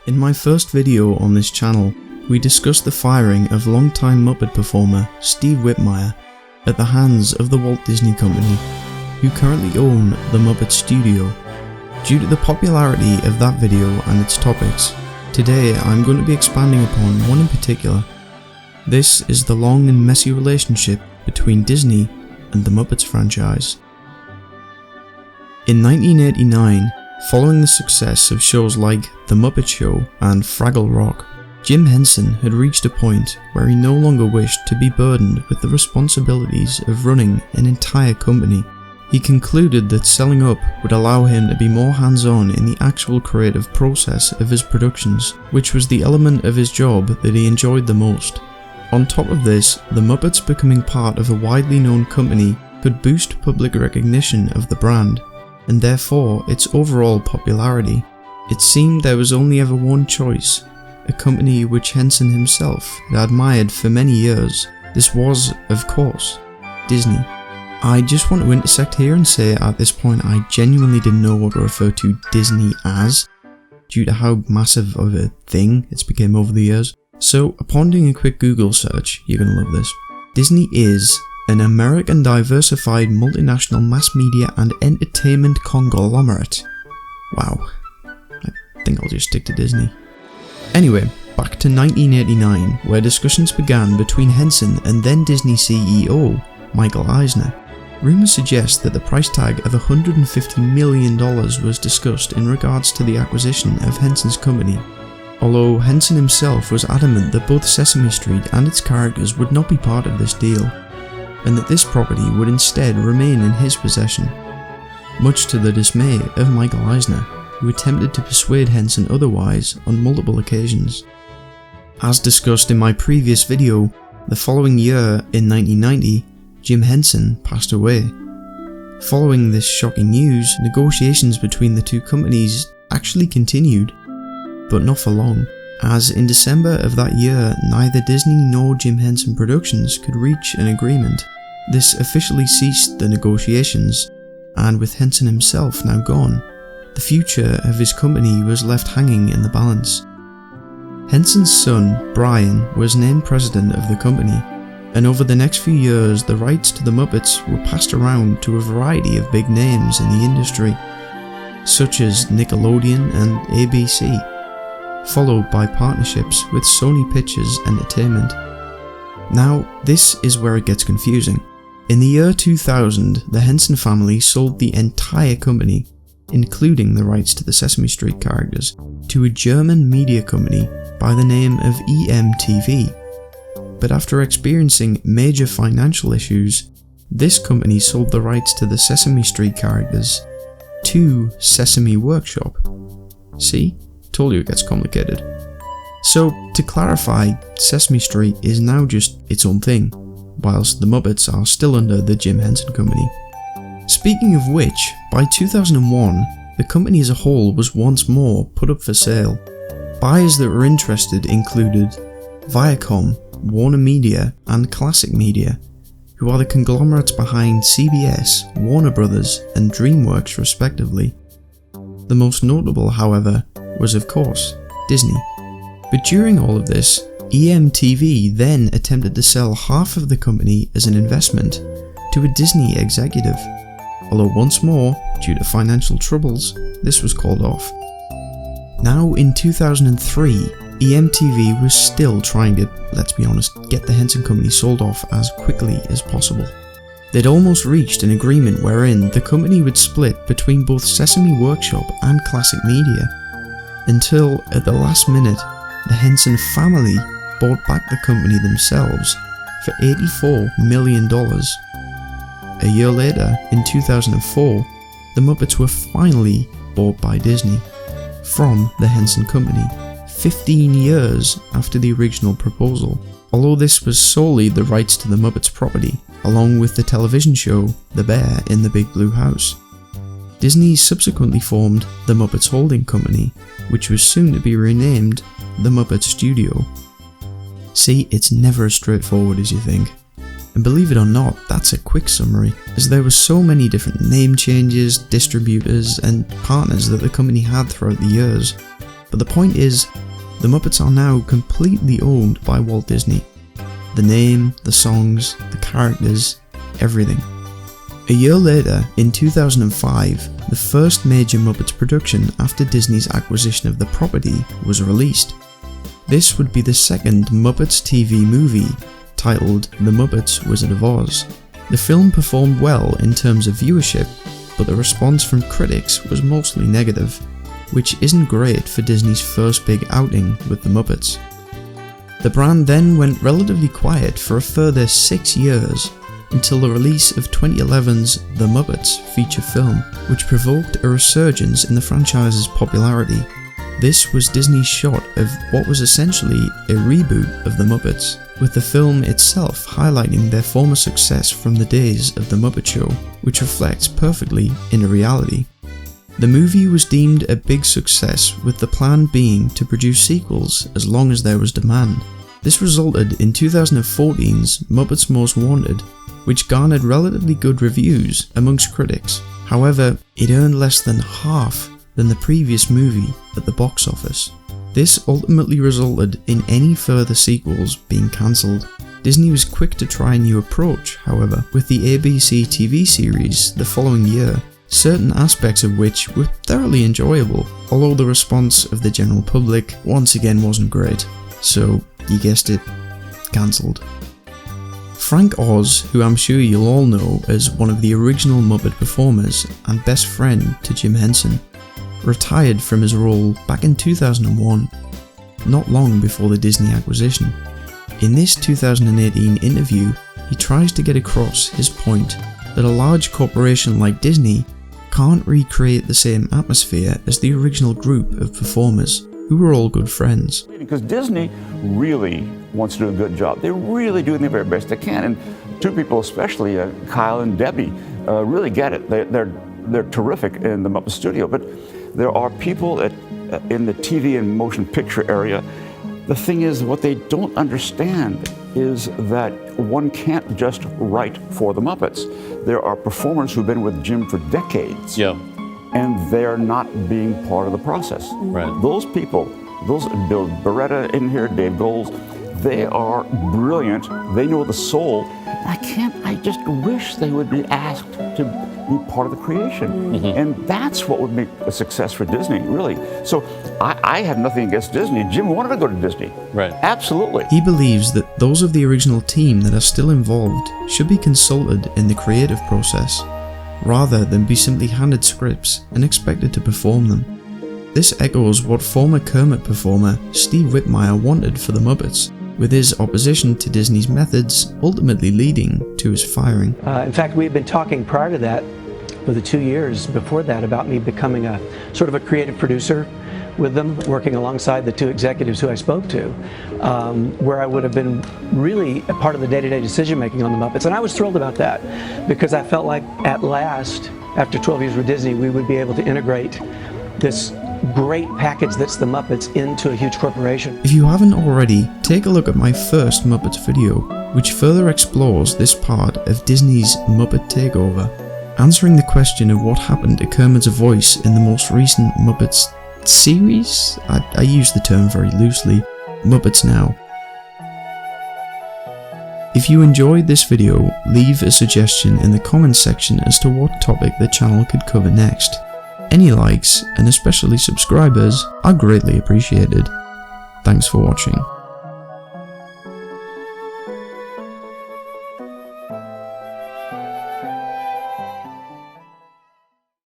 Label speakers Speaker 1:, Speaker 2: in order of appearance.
Speaker 1: In my first video on this channel, we discussed the firing of longtime Muppet performer Steve Whitmire at the hands of the Walt Disney Company, who currently own the Muppet Studio. Due to the popularity of that video and its topics, today I'm going to be expanding upon one in particular. This is the long and messy relationship between Disney and the Muppets franchise. In 1989, following the success of shows like The Muppet Show and Fraggle Rock, Jim Henson had reached a point where he no longer wished to be burdened with the responsibilities of running an entire company. He concluded that selling up would allow him to be more hands-on in the actual creative process of his productions, which was the element of his job that he enjoyed the most. On top of this, the Muppets becoming part of a widely known company could boost public recognition of the brand, and therefore its overall popularity. It seemed there was only ever one choice, a company which Henson himself had admired for many years. This was, of course, Disney. I just want to intersect here and say at this point I genuinely didn't know what to refer to Disney as, due to how massive of a thing it's become over the years. So upon doing a quick Google search, you're gonna love this. Disney is an American diversified multinational mass media and entertainment conglomerate. Wow, I think I'll just stick to Disney. Anyway, back to 1989, where discussions began between Henson and then Disney CEO, Michael Eisner. Rumours suggest that the price tag of $150 million was discussed in regards to the acquisition of Henson's company, although Henson himself was adamant that both Sesame Street and its characters would not be part of this deal, and that this property would instead remain in his possession, much to the dismay of Michael Eisner, who attempted to persuade Henson otherwise on multiple occasions. As discussed in my previous video, the following year, in 1990, Jim Henson passed away. Following this shocking news, negotiations between the two companies actually continued, but not for long, as in December of that year neither Disney nor Jim Henson Productions could reach an agreement. This officially ceased the negotiations, and with Henson himself now gone, the future of his company was left hanging in the balance. Henson's son, Brian, was named president of the company, and over the next few years the rights to the Muppets were passed around to a variety of big names in the industry, such as Nickelodeon and ABC, followed by partnerships with Sony Pictures Entertainment. Now, this is where it gets confusing. In the year 2000, the Henson family sold the entire company, including the rights to the Sesame Street characters, to a German media company by the name of EMTV. But after experiencing major financial issues, this company sold the rights to the Sesame Street characters to Sesame Workshop. See? Told you it gets complicated. So, to clarify, Sesame Street is now just its own thing, whilst the Muppets are still under the Jim Henson Company. Speaking of which, by 2001, the company as a whole was once more put up for sale. Buyers that were interested included Viacom, Warner Media and Classic Media, who are the conglomerates behind CBS, Warner Brothers and DreamWorks respectively. The most notable, however, was of course Disney. But during all of this, EMTV then attempted to sell half of the company as an investment to a Disney executive, although once more, due to financial troubles, this was called off. Now in 2003, EMTV was still trying to, let's be honest, get the Henson Company sold off as quickly as possible. They'd almost reached an agreement wherein the company would split between both Sesame Workshop and Classic Media, until at the last minute, the Henson family bought back the company themselves for $84 million. A year later, in 2004, the Muppets were finally bought by Disney from the Henson Company, 15 years after the original proposal, although this was solely the rights to the Muppets property, along with the television show The Bear in the Big Blue House. Disney subsequently formed the Muppets Holding Company, which was soon to be renamed the Muppet Studio. See, it's never as straightforward as you think. And believe it or not, that's a quick summary, as there were so many different name changes, distributors and partners that the company had throughout the years. But the point is, the Muppets are now completely owned by Walt Disney. The name, the songs, the characters, everything. A year later, in 2005, the first major Muppets production after Disney's acquisition of the property was released. This would be the second Muppets TV movie, titled The Muppets Wizard of Oz. The film performed well in terms of viewership, but the response from critics was mostly negative, which isn't great for Disney's first big outing with the Muppets. The brand then went relatively quiet for a further 6 years, until the release of 2011's The Muppets feature film, which provoked a resurgence in the franchise's popularity. This was Disney's shot of what was essentially a reboot of The Muppets, with the film itself highlighting their former success from the days of The Muppet Show, which reflects perfectly in reality. The movie was deemed a big success, with the plan being to produce sequels as long as there was demand. This resulted in 2014's Muppets Most Wanted, which garnered relatively good reviews amongst critics. However, it earned less than half than the previous movie at the box office. This ultimately resulted in any further sequels being cancelled. Disney was quick to try a new approach, however, with the ABC TV series the following year, certain aspects of which were thoroughly enjoyable, although the response of the general public once again wasn't great. So, you guessed it, cancelled. Frank Oz, who I'm sure you'll all know as one of the original Muppet performers and best friend to Jim Henson, retired from his role back in 2001, not long before the Disney acquisition. In this 2018 interview, he tries to get across his point that a large corporation like Disney can't recreate the same atmosphere as the original group of performers, who were all good friends.
Speaker 2: Because Disney really wants to do a good job. They're really doing the very best they can. And two people especially, Kyle and Debbie, really get it. They're terrific in the Muppet Studio. But there are people in the TV and motion picture area. The thing is, what they don't understand is that one can't just write for the Muppets. There are performers who've been with Jim for decades.
Speaker 3: Yeah.
Speaker 2: And they're not being part of the process.
Speaker 3: Right.
Speaker 2: Those people, Bill Beretta in here, Dave Goles, they are brilliant. They know the soul. I just wish they would be asked to be part of the creation. Mm-hmm. And that's what would make a success for Disney, really. So I have nothing against Disney. Jim wanted to go to Disney.
Speaker 3: Right.
Speaker 2: Absolutely.
Speaker 1: He believes that those of the original team that are still involved should be consulted in the creative process, rather than be simply handed scripts and expected to perform them. This echoes what former Kermit performer Steve Whitmire wanted for the Muppets, with his opposition to Disney's methods ultimately leading to his firing.
Speaker 4: In fact, we had been talking prior to that, for the 2 years before that, about me becoming a sort of a creative producer with them, working alongside the two executives who I spoke to, where I would have been really a part of the day-to-day decision-making on the Muppets. And I was thrilled about that, because I felt like at last, after 12 years with Disney, we would be able to integrate this great package that's the Muppets into a huge corporation.
Speaker 1: If you haven't already, take a look at my first Muppets video, which further explores this part of Disney's Muppet takeover, answering the question of what happened to Kermit's voice in the most recent Muppets series? I use the term very loosely, Muppets Now. If you enjoyed this video, leave a suggestion in the comments section as to what topic the channel could cover next. Any likes, and especially subscribers, are greatly appreciated. Thanks for watching.